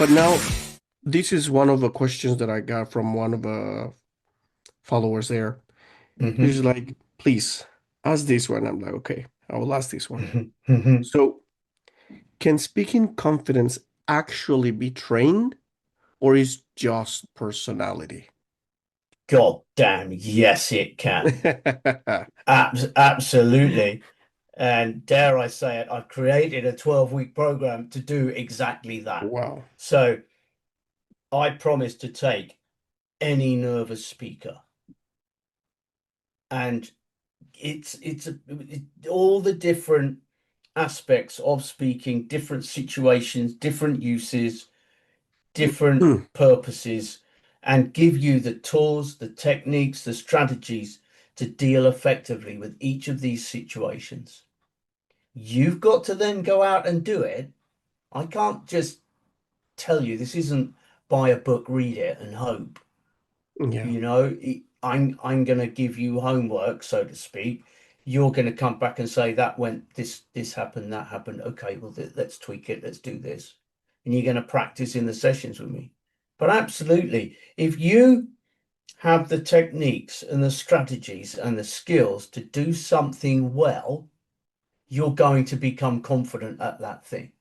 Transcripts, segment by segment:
But now, this is one of the questions that I got from one of the followers there. hmm He's like, please ask this one. I'm like, okay, I will ask this one. hmm So, can speaking confidence actually be trained, or is just personality? God damn, yes, it can. Absolutely. And dare I say it, I've created a 12-week program to do exactly that. Wow. So I promise to take any nervous speaker and all the different aspects of speaking, different situations, different uses, different purposes, and give you the tools, the techniques, the strategies to deal effectively with each of these situations. You've got to then go out and do it. I can't just tell you this isn't buy a book, read it, and hope. Yeah. I'm going to give you homework, so to speak. You're going to come back and say that went this happened, that happened. Okay, well let's tweak it. Let's do this, and you're going to practice in the sessions with me. But absolutely, if you have the techniques and the strategies and the skills to do something well, you're going to become confident at that thing.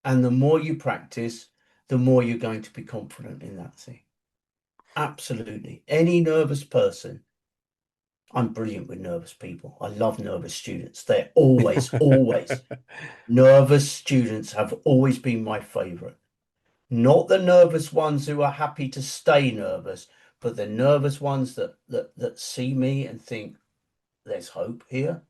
And the more you practice, the more you're going to be confident in that thing. Absolutely. Any nervous person, I'm brilliant with nervous people. I love nervous students. They're always nervous students have always been my favorite. Not the nervous ones who are happy to stay nervous, but the nervous ones that see me and think there's hope here.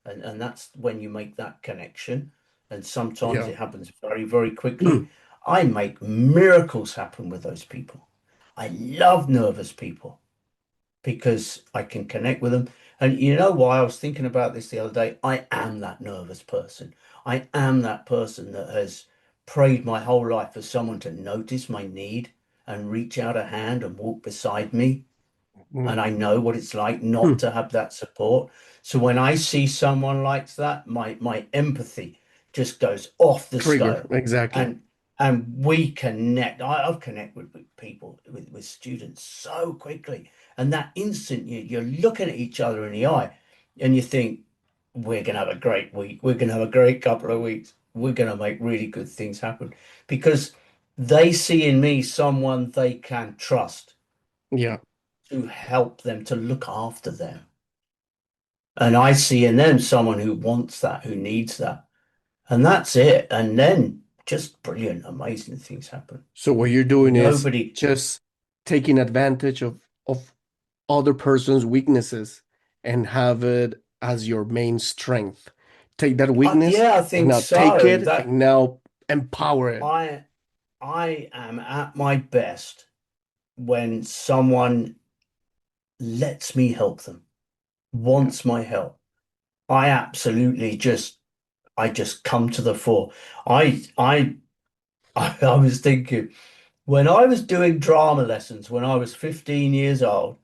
And that's when you make that connection. And sometimes Yeah. it happens very, very quickly. I make miracles happen with those people. I love nervous people because I can connect with them. And you know why? I was thinking about this the other day. I am that nervous person. I am that person that has prayed my whole life for someone to notice my need and reach out a hand and walk beside me. And I know what it's like not to have that support. So when I see someone like that, my empathy just goes off the Trigger. scale. Exactly. And and we connect. I've connected with people, with students so quickly. And that instant you're looking at each other in the eye and you think, we're gonna have a great week. We're gonna have a great couple of weeks. We're gonna make really good things happen because they see in me someone they can trust Yeah. to help them, to look after them. And I see in them someone who wants that, who needs that. And that's it. And then just brilliant, amazing things happen. So what you're doing is Nobody, just taking advantage of other person's weaknesses and have it as your main strength. Take that weakness yeah, I and think now take so. it That and now empower it. I I am at my best when someone lets me help them, Yeah. wants my help. I absolutely I just come to the fore. I I was thinking when I was doing drama lessons when I was 15 years old,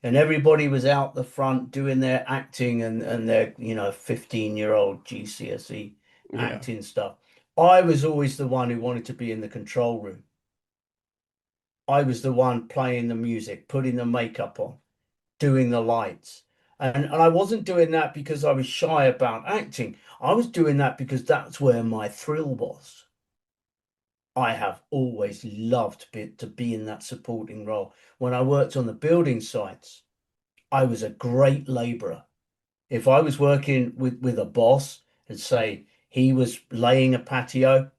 and everybody was out the front doing their acting and their, 15-year-old GCSE Yeah. acting stuff, I was always the one who wanted to be in the control room. I was the one playing the music, putting the makeup on, doing the lights. And I wasn't doing that because I was shy about acting. I was doing that because that's where my thrill was. I have always loved to be in that supporting role. When I worked on the building sites, I was a great labourer. If I was working with a boss and say he was laying a patio,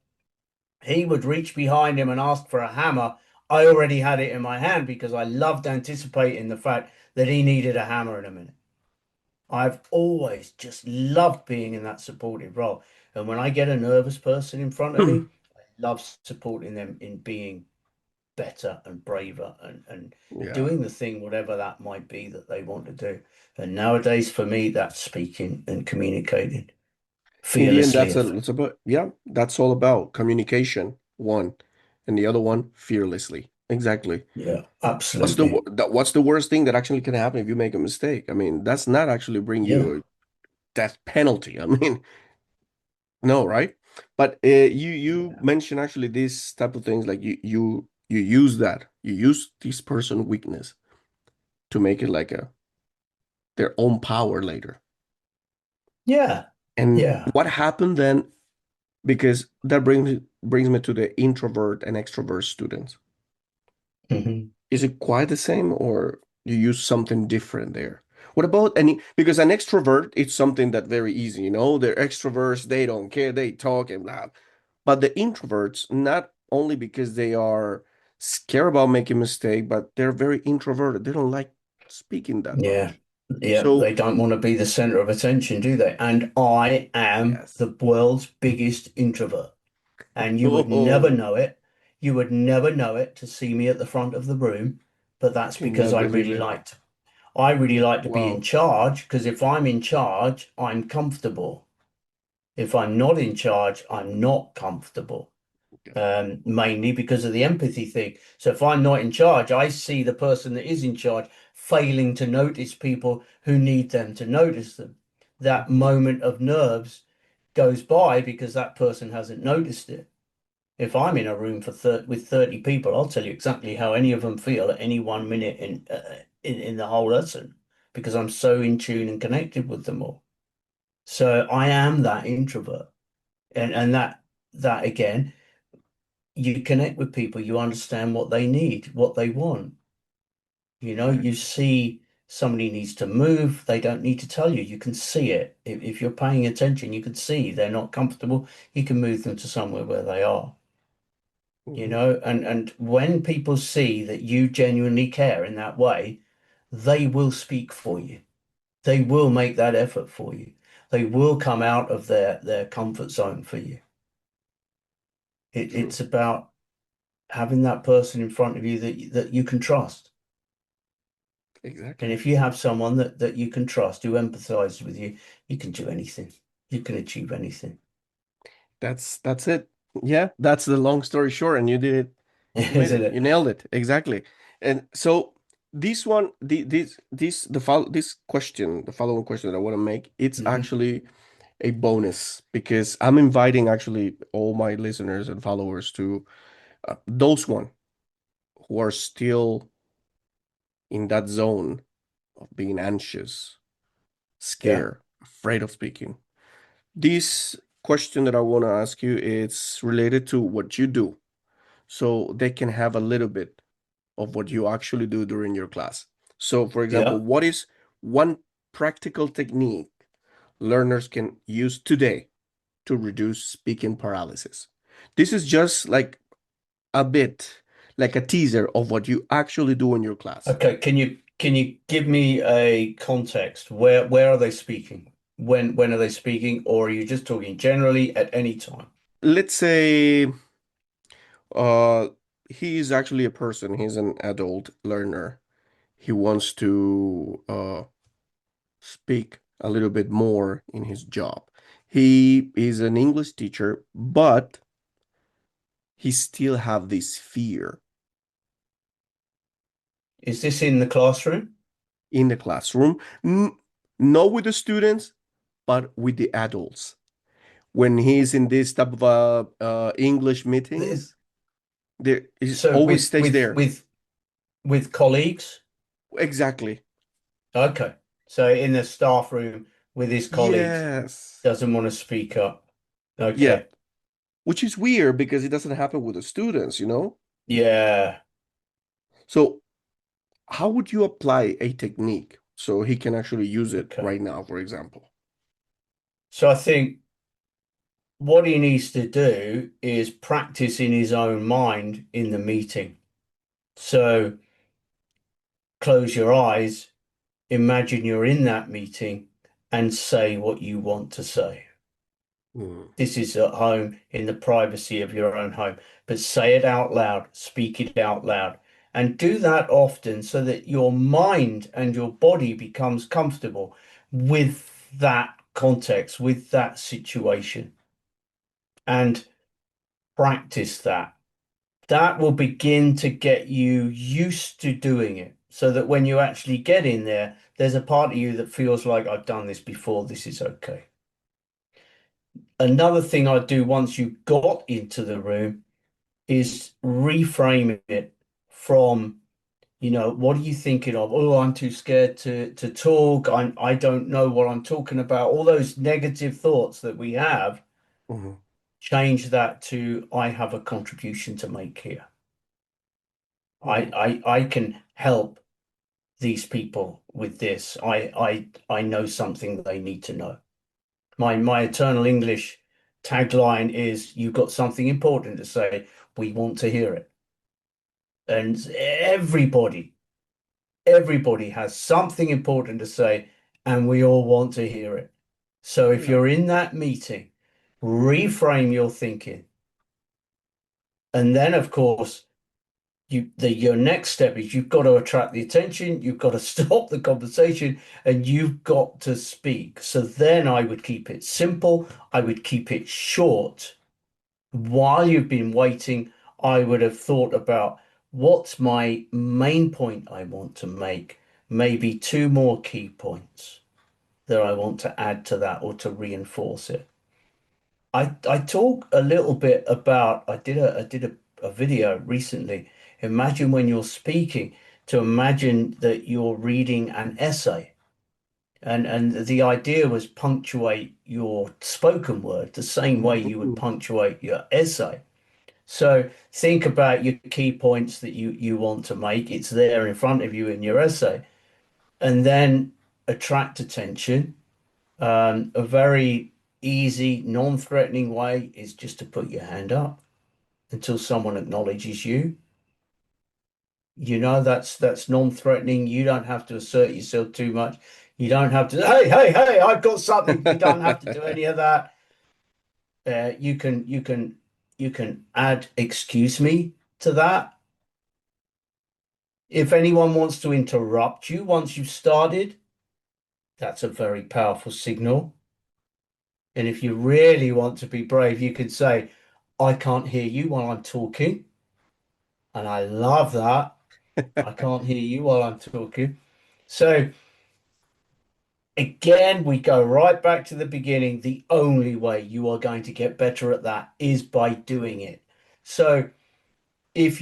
he would reach behind him and ask for a hammer. I already had it in my hand because I loved anticipating the fact that he needed a hammer in a minute. I've always just loved being in that supportive role. And when I get a nervous person in front of me, I love supporting them in being better and braver and Yeah. doing the thing, whatever that might be that they want to do. And nowadays, for me, that's speaking and communicating In the end, fearlessly. it's about, yeah, that's all about communication, one, and the other one, fearlessly. Exactly. Yeah, What's absolutely. what's the worst thing that actually can happen if you make a mistake? I mean, that's not actually bring Yeah. you a death penalty. I mean, no, right? But you Yeah. mentioned actually these type of things like you use that. You use this person weakness to make it like a their own power later. Yeah. And Yeah. what happened then? Because that brings me to the introvert and extrovert students. Hmm. Is it quite the same, or you use something different there? What about any? Because an extrovert, it's something that very easy, you know. They're extroverts, they don't care, they talk and blah. But the introverts, not only because they are scared about making mistake, but they're very introverted. They don't like speaking that Yeah. much. Yeah. So, They don't want to be the center of attention, do they? And I am yes. the world's biggest introvert. And you would never Oh, know it. You would never know it to see me at the front of the room. But that's because cannot believe it. I really like to be in Wow. charge, because if I'm in charge, I'm comfortable. If I'm not in charge, I'm not comfortable. Mainly because of the empathy thing. So if I'm not in charge, I see the person that is in charge failing to notice people who need them to notice them. That Mhm. moment of nerves goes by because that person hasn't noticed it. If I'm in a room for with 30 people, I'll tell you exactly how any of them feel at any 1 minute in the whole lesson, because I'm so in tune and connected with them all. So I am that introvert, and that again, you connect with people, you understand what they need, what they want. You Exactly. see somebody needs to move, they don't need to tell you. You can see it. If you're paying attention, you can see they're not comfortable. You can move them to somewhere where they are. Mhm. And when people see that you genuinely care in that way, they will speak for you. They will make that effort for you. They will come out of their comfort zone for you. True. It's about having that person in front of you that you can trust. And Exactly. if you have someone that you can trust, who empathizes with you, you can do anything. You can achieve anything. That's it. Yeah, that's the long story short, and you did it. You made Isn't it. You it? nailed it. Exactly. And so this one, this question, the following question that I want to make, it's Hmm. actually a bonus because I'm inviting actually all my listeners and followers to those one who are still in that zone of being anxious, Yeah. scared, afraid of speaking. This question that I want to ask you is related to what you do, so they can have a little bit of what you actually do during your class. So, for example, Yeah. what is one practical technique learners can use today to reduce speaking paralysis? This is just like a bit, like a teaser of what you actually do in your class. Okay. Can you give me a context? Where are they speaking? When are they speaking? Or are you just talking generally at any time? Let's say uh, he is actually a person, he's an adult learner. He wants to speak a little bit more in his job. He is an English teacher, but he still have this fear Is this in the classroom? in the classroom, not with the students, but with the adults. When he's in this type of English Th- meetings, there is So always stays there. with colleagues? Exactly. Okay. So in the staff room with his colleagues, Yes. doesn't want to speak up. Yeah. Okay. Which is weird because it doesn't happen with the students, you know? Yeah. So how would you apply a technique so he can actually use it Okay. right now, for example? So I think what he needs to do is practice in his own mind in the meeting. So close your eyes, imagine you're in that meeting, and say what you want to say. Mm, This is at home in the privacy of your own home, but say it out loud, speak it out loud, and do that often so that your mind and your body becomes comfortable with that context, with that situation, and practice that. That will begin to get you used to doing it so that when you actually get in there, there's a part of you that feels like I've done this before, this is okay. Another thing I do once you got into the room is reframe it from, what are you thinking of? Oh, I'm too scared to talk. I don't know what I'm talking about. All those negative thoughts that we have, Mhm. change that to I have a contribution to make here. Mhm. I can help these people with this. I know something they need to know. My eternal English tagline is you've got something important to say. We want to hear it. And everybody has something important to say, and we all want to hear it. So if Yeah. you're in that meeting, reframe your thinking. And then, of course, your next step is you've got to attract the attention, you've got to stop the conversation, and you've got to speak. So then I would keep it simple, I would keep it short. While you've been waiting, I would have thought about what's my main point I want to make, maybe two more key points that I want to add to that or to reinforce it. I talk a little bit about I did a video recently. Imagine when you're speaking, to imagine that you're reading an essay. And the idea was punctuate your spoken word the same way you would Mhm. punctuate your essay. So think about your key points that you want to make. It's there in front of you in your essay. And then attract attention. A very easy, non-threatening way is just to put your hand up until someone acknowledges you. That's non-threatening. You don't have to assert yourself too much. You don't have to, hey, hey, hey, I've got something. You don't have to do any of that. You can add excuse me to that. If anyone wants to interrupt you once you've started, that's a very powerful signal. And if you really want to be brave, you could say, I can't hear you while I'm talking. And I love that. I can't hear you while I'm talking. So again, we go right back to the beginning. The only way you are going to get better at that is by doing it. So if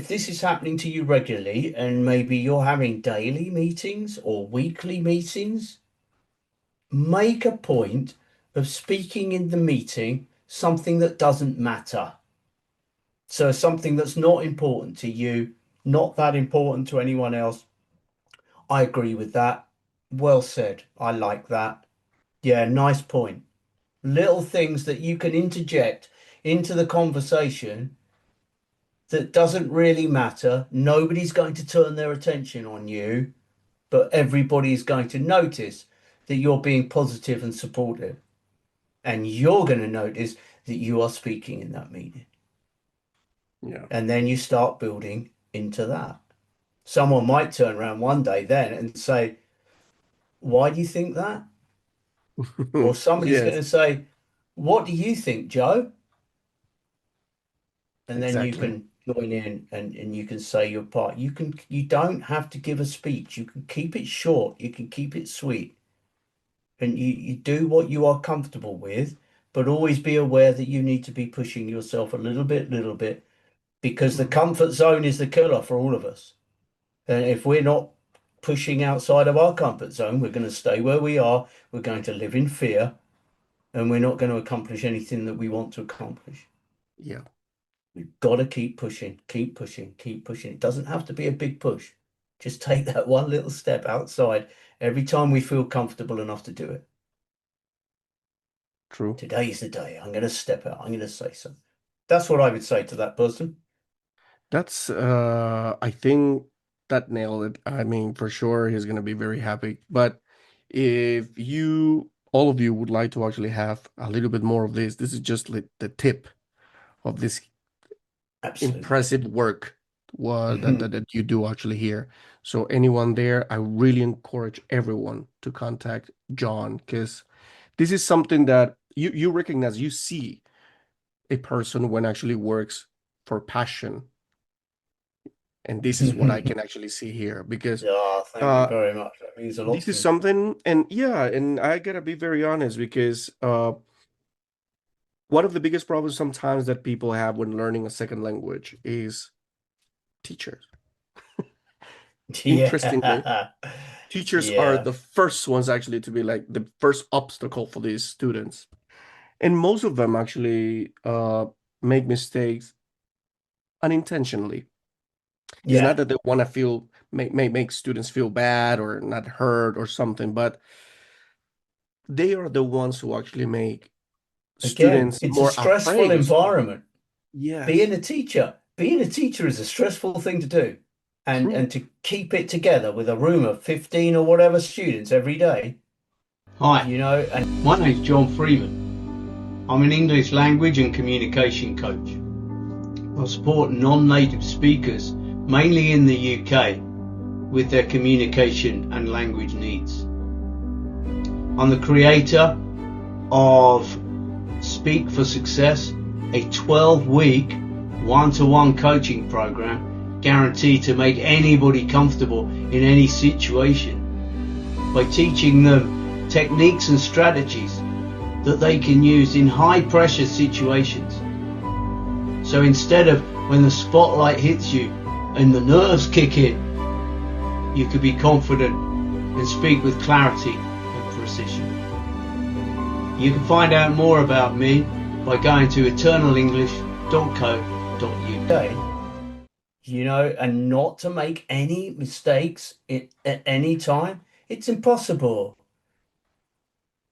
this is happening to you regularly and maybe you're having daily meetings or weekly meetings, make a point of speaking in the meeting something that doesn't matter. So something that's not important to you, not that important to anyone else. I agree with that. Well said. I like that. Yeah, nice point. Little things that you can interject into the conversation that doesn't really matter. Nobody's going to turn their attention on you, but everybody is going to notice that you're being positive and supportive. And you're going to notice that you are speaking in that meeting. Yeah. And then you start building into that. Someone might turn around one day then and say, why do you think that? Or somebody's going Yes, to say, what do you think, Joe? And then you exactly. can join in and you can say your part. You don't have to give a speech. You can keep it short. You can keep it sweet. And you do what you are comfortable with, but always be aware that you need to be pushing yourself a little bit, because the Mhm. comfort zone is the killer for all of us. And if we're not pushing outside of our comfort zone, we're going to stay where we are. We're going to live in fear, and we're not going to accomplish anything that we want to accomplish. Yeah, We've got to keep pushing, keep pushing, keep pushing. It doesn't have to be a big push. Just take that one little step outside every time we feel comfortable enough to do it. true. Today's the day. I'm going to step out. I'm going to say something. That's what I would say to that person. That's I think that nailed it. I mean, for sure he's gonna be very happy. But if you all of you would like to actually have a little bit more of this is just like the tip of this Absolutely. impressive work that you do actually here. So anyone there, I really encourage everyone to contact John because this is something that you recognize, you see a person when actually works for passion. And this is what I can actually see here because Yeah, thank you uh very much. That means a lot this to is me. something, and yeah, and I gotta be very honest because one of the biggest problems sometimes that people have when learning a second language is teachers. Interestingly, Yeah. teachers are Yeah. the first ones actually to be like the first obstacle for these students. And most of them actually make mistakes unintentionally. It's not Yeah. that they want to feel make students feel bad or not heard or something, but they are the ones who actually make Again, students it's a more stressful afraid of speaking. environment. Yes, Being a teacher is a stressful thing to do. true. And to keep it together with a room of 15 or whatever students every day, Hi, and my name's John Freeman. I'm an English language and communication coach. I support non-native speakers, mainly in the UK, with their communication and language needs. I'm the creator of Speak for Success, a 12-week one-to-one coaching program guaranteed to make anybody comfortable in any situation by teaching them techniques and strategies that they can use in high pressure situations. So instead of when the spotlight hits you and the nerves kick in, you could be confident and speak with clarity and precision. You can find out more about me by going to eternalenglish.co.uk. and not to make any mistakes at any time. It's impossible.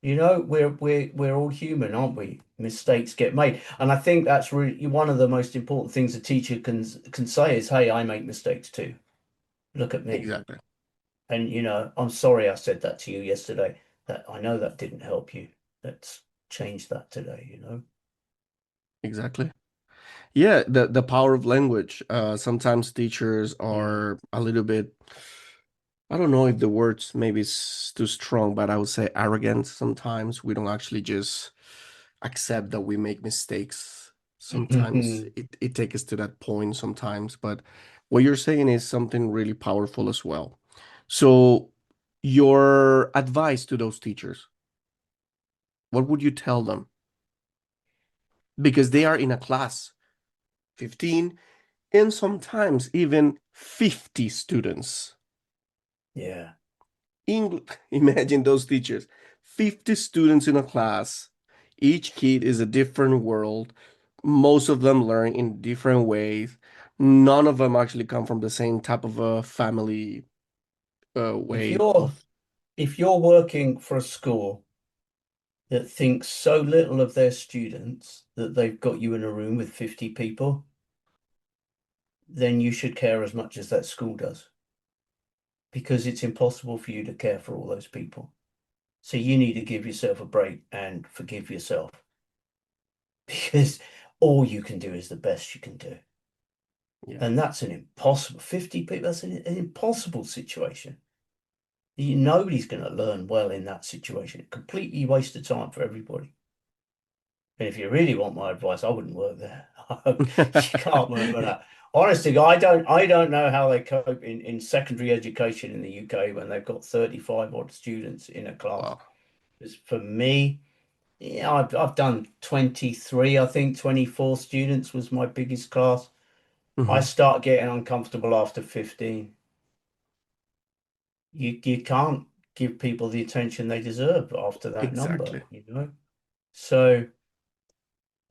We're all human, aren't we? Mistakes get made. And I think that's really one of the most important things a teacher can say is, hey, I make mistakes too. Look at me. Exactly. And I'm sorry I said that to you yesterday. That I know that didn't help you. Let's change that today. Exactly. Yeah, the power of language. Sometimes teachers Mm. are a little bit, I don't know if the words maybe is too strong, but I would say arrogant sometimes. We don't actually just accept that we make mistakes. Sometimes it takes us to that point sometimes, but what you're saying is something really powerful as well. So your advice to those teachers, what would you tell them? Because they are in a class, 15 and sometimes even 50 students. Yeah. Imagine those teachers, 50 students in a class. Each kid is a different world. Most of them learn in different ways. None of them actually come from the same type of a family If way you're of if you're working for a school that thinks so little of their students that they've got you in a room with 50 people, then you should care as much as that school does because it's impossible for you to care for all those people. So you need to give yourself a break and forgive yourself because all you can do is the best you can do. yeah, And that's an impossible 50 people, that's an impossible situation. Nobody's going to learn well in that situation. Completely waste of time for everybody. And if you really want my advice, I wouldn't work there. You can't work with that. Honestly, I don't know how they cope in secondary education in the UK when they've got 35 odd students in a class. wow. Because for me, yeah, I've done 23, I think 24 students was my biggest class. I Mhm. start getting uncomfortable after 15. You can't give people the attention they deserve after that Exactly. number. So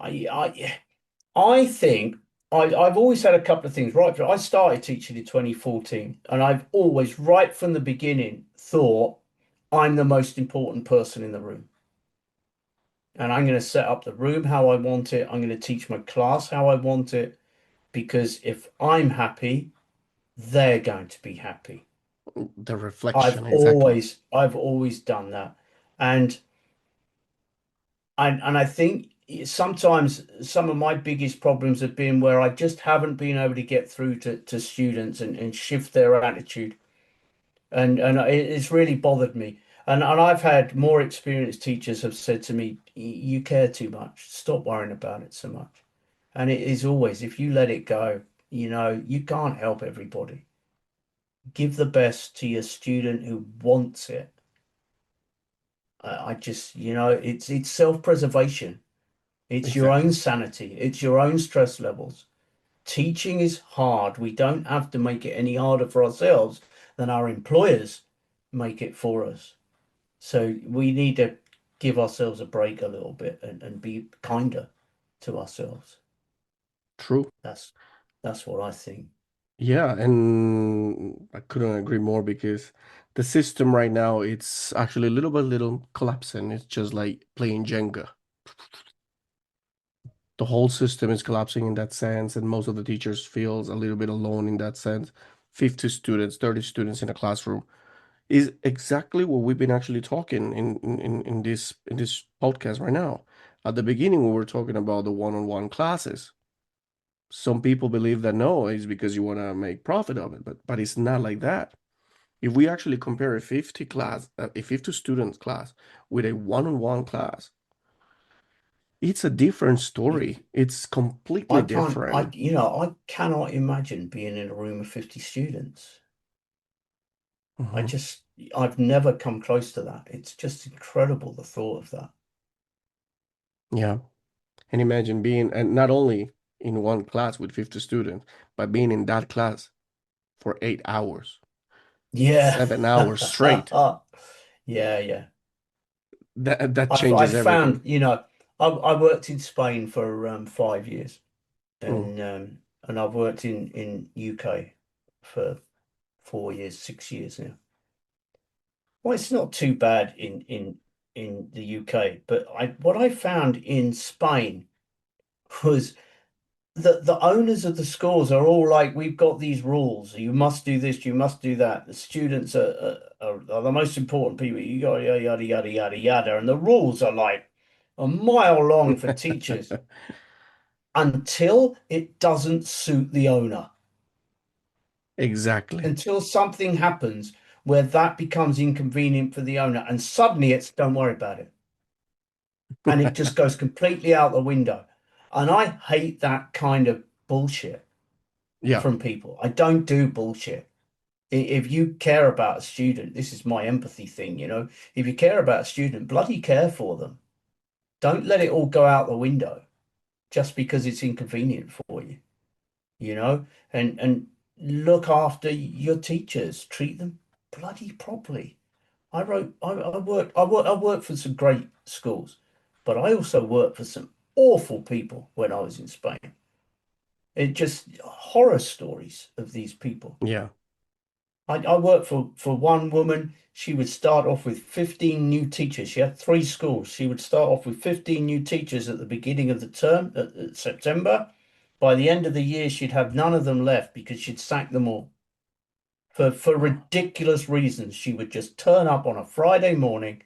I think I've always had a couple of things right. I started teaching in 2014, and I've always, right from the beginning, thought I'm the most important person in the room. And I'm going to set up the room how I want it. I'm going to teach my class how I want it. Because if I'm happy, they're going to be happy. The I've reflection, exactly. always, I've always done that. And I think sometimes some of my biggest problems have been where I just haven't been able to get through to students and shift their attitude. And it's really bothered me. And I've had more experienced teachers have said to me, you care too much. Stop worrying about it so much. And it is always, if you let it go, you can't help everybody. Give the best to your student who wants it. I just, it's self-preservation. It's your Exactly. own sanity. It's your own stress levels. Teaching is hard. We don't have to make it any harder for ourselves than our employers make it for us. So we need to give ourselves a break a little bit and be kinder to ourselves. True. That's that's what I think. Yeah, and I couldn't agree more because the system right now it's actually a little by little collapsing. It's just like playing Jenga. The whole system is collapsing in that sense, and most of the teachers feels a little bit alone in that sense. 50 students, 30 students in a classroom is exactly what we've been actually talking in this podcast right now. At the beginning, we were talking about the one-on-one classes. Some people believe that no, it's because you want to make profit of it, but it's not like that. If we actually compare a 50 student class with a one-on-one class, it's a different story. It's completely I can't, different. I cannot imagine being in a room of 50 students. I Mhm. just, I've never come close to that. It's just incredible, the thought of that. Yeah. And imagine being, and not only in one class with 50 students, but being in that class for 8 hours, Yeah. 7 hours straight. Yeah, yeah. That I changes everything. found, I worked in Spain for 5 years Mm. and I've worked in UK for 4 years, 6 years now. Well, it's not too bad in the UK, but I what I found in Spain was that the owners of the schools are all like, we've got these rules. You must do this, you must do that. The students are the most important people. You got yada yada yada yada yada, and the rules are like a mile long for teachers until it doesn't suit the owner. Exactly. Until something happens where that becomes inconvenient for the owner, and suddenly it's don't worry about it. And it just goes completely out the window. And I hate that kind of bullshit Yeah. from people. I don't do bullshit. If you care about a student, this is my empathy thing. If you care about a student, bloody care for them. Don't let it all go out the window just because it's inconvenient for you, and look after your teachers, treat them bloody properly. I worked for some great schools, but I also worked for some awful people when I was in Spain. It just horror stories of these people. Yeah. I worked for one woman. She would start off with 15 new teachers. She had three schools. She would start off with 15 new teachers at the beginning of the term, September. By the end of the year, she'd have none of them left because she'd sacked them all. For ridiculous reasons, she would just turn up on a Friday morning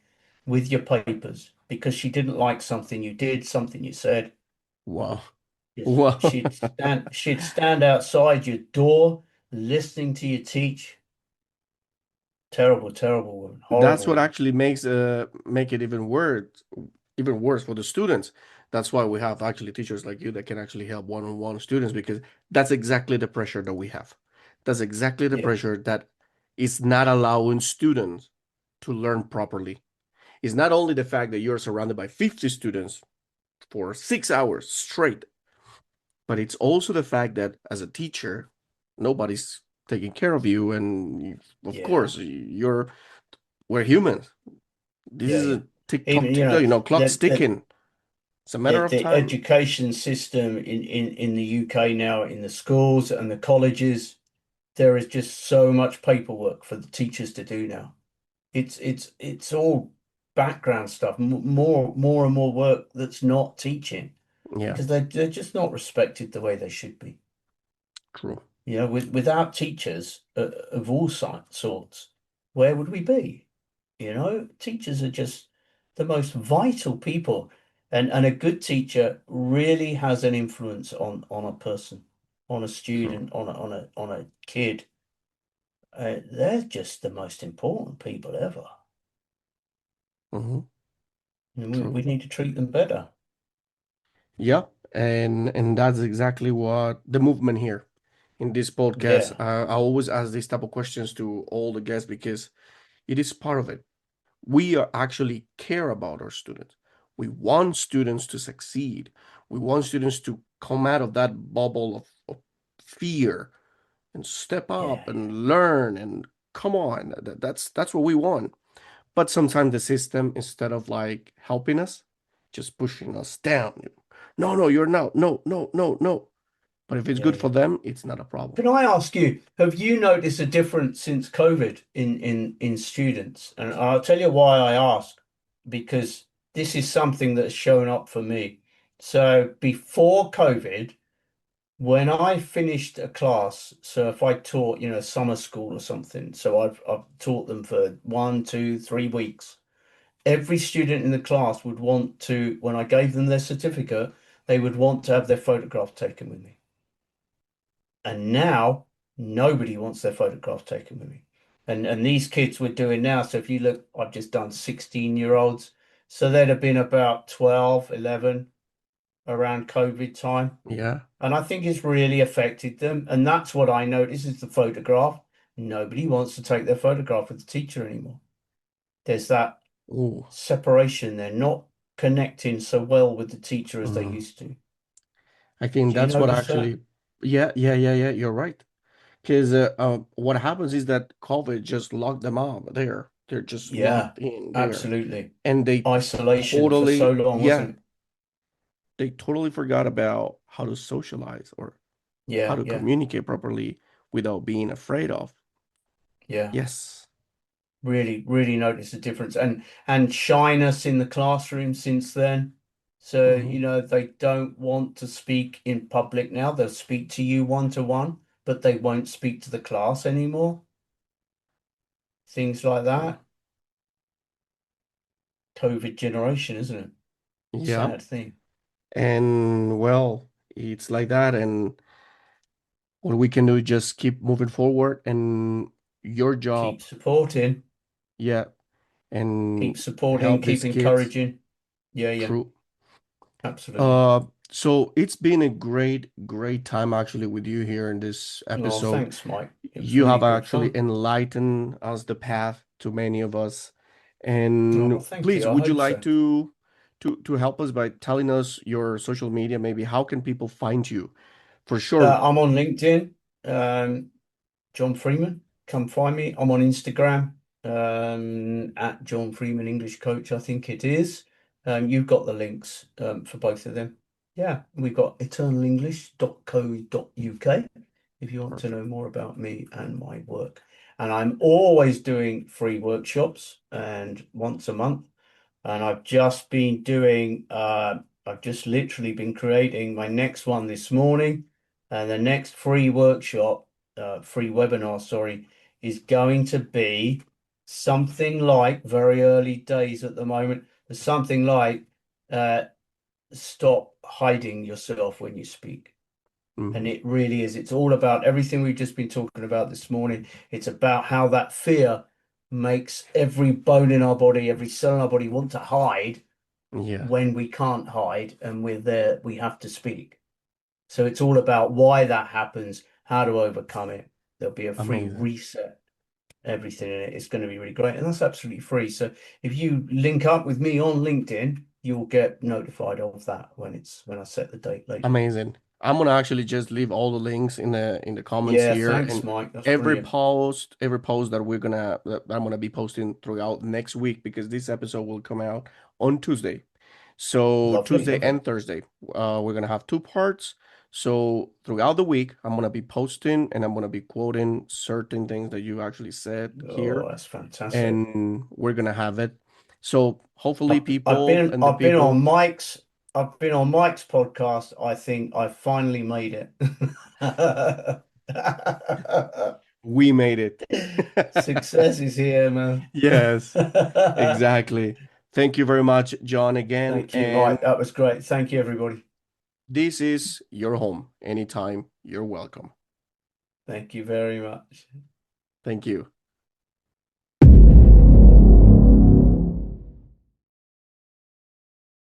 with your papers because she didn't like something you did, something you said. Wow. Yes, Wow. she'd stand outside your door listening to you teach. Terrible, terrible woman, That's horrible what woman. actually make it even worse for the students. That's why we have actually teachers like you that can actually help one-on-one students because that's exactly the pressure that we have. That's exactly the Yeah, pressure that is not allowing students to learn properly. It's not only the fact that you're surrounded by 50 students for 6 hours straight, but it's also the fact that as a teacher, nobody's taking care of you, and of yeah, course, we're humans. This yeah, is yeah. a tick tock, Even tick tock, clock's the the ticking. It's a the, matter of the time. education system in the UK now, in the schools and the colleges, there is just so much paperwork for the teachers to do now. It's all background stuff, more and more work that's not teaching Yeah, because they're just not respected the way they should be. true. Without teachers of all sorts, where would we be? Teachers are just the most vital people, and a good teacher really has an influence on a person, on a True. student, on a kid. They're just the most important people ever. Hmm. And we, True. we need to treat them better. Yeah, and that's exactly what the movement here in this podcast. Yeah, I always ask these type of questions to all the guests because it is part of it. We are actually care about our students. We want students to succeed. We want students to come out of that bubble of fear and step Yeah, up yeah. and learn and come on. That's what we want. But sometimes the system, instead of like helping us, just pushing us down. No, no, you're not. No, no, no, no. But if it's Yeah, good for yeah. them, it's not a problem. Can I ask you, have you noticed a difference since COVID in students? And I'll tell you why I ask, because this is something that's shown up for me. So before COVID, when I finished a class, so if I taught, summer school or something, so I've taught them for 1, 2, 3 weeks. Every student in the class would want to, when I gave them their certificate, they would want to have their photograph taken with me. And now nobody wants their photograph taken with me. And these kids we're doing now, so if you look, I've just done 16-year-olds. So they'd have been about 12, 11 around COVID time. Yeah. And I think it's really affected them. And that's what I notice is the photograph. Nobody wants to take their photograph with the teacher anymore. There's that Oh. separation. They're not connecting so well with the teacher as they Mm. used to. I think Do you that's what notice that? actually, yeah, yeah, yeah, yeah, you're right. Because what happens is that COVID just locked them up there. They're just Yeah, locked in there. absolutely. And Isolation for so totally, long, yeah, wasn't it? they totally forgot about how to socialize or how Yeah, to yeah, communicate properly without being afraid of. yeah. Yes. Really, really notice the difference. And shyness in the classroom since then. So, Hmm. they don't want to speak in public now. They'll speak to you one to one, but they won't speak to the class anymore. Things like Yeah. that. COVID generation, isn't it? Yeah. Sad thing. And well, it's like that. And what we can do is just keep moving forward. And your Keep job, supporting, yeah, and keep supporting, help keep these kids encouraging. Yeah, yeah, through. absolutely. So it's been a great, great time actually with you here in this Oh, episode. thanks, Mike. It was You really have good actually fun. enlightened us the path to many of us. Oh, And well, thank please, you. I would you hope like so. to help us by telling us your social media? Maybe how can people find you? For sure. I'm on LinkedIn. Um, John Freeman. Come find me. I'm on Instagram, at John Freeman English Coach, I think it is. You've got the links for both of them. Yeah, we've got eternalenglish.co.uk if you want to know Perfect. more about me and my work. And I'm always doing free workshops and once a month. And I've just literally been creating my next one this morning. And the next free workshop, free webinar, sorry, is going to be something like very early days at the moment, something like uh, stop hiding yourself when you speak. And Hmm. it really is. It's all about everything we've just been talking about this morning. It's about how that fear makes every bone in our body, every cell in our body want to hide Yeah. when we can't hide and we're there, we have to speak. So it's all about why that happens, how to overcome it. There'll be a free Amazing. reset, everything in it. It's going to be really great. And that's absolutely free. So if you link up with me on LinkedIn, you'll get notified of that when I set the date later. Amazing. I'm gonna actually just leave all the links in the comments Yeah, here, thanks, and Mike. That's brilliant. every post that I'm gonna be posting throughout next week because this episode will come out on Tuesday. So Lovely, Tuesday lovely. and Thursday, we're gonna have two parts. So throughout the week, I'm gonna be posting and I'm gonna be quoting certain things that you actually said Oh, here, that's fantastic. and we're gonna have it. So hopefully, I've I've people been and the I've been on people Mike's podcast. I think I finally made it. we made it. Success is here, man. Yes, exactly. Thank you very much, John, again. Thank you, And Mike. That was great. Thank you, everybody. this is your home. Anytime, you're welcome. Thank you very much. Thank you.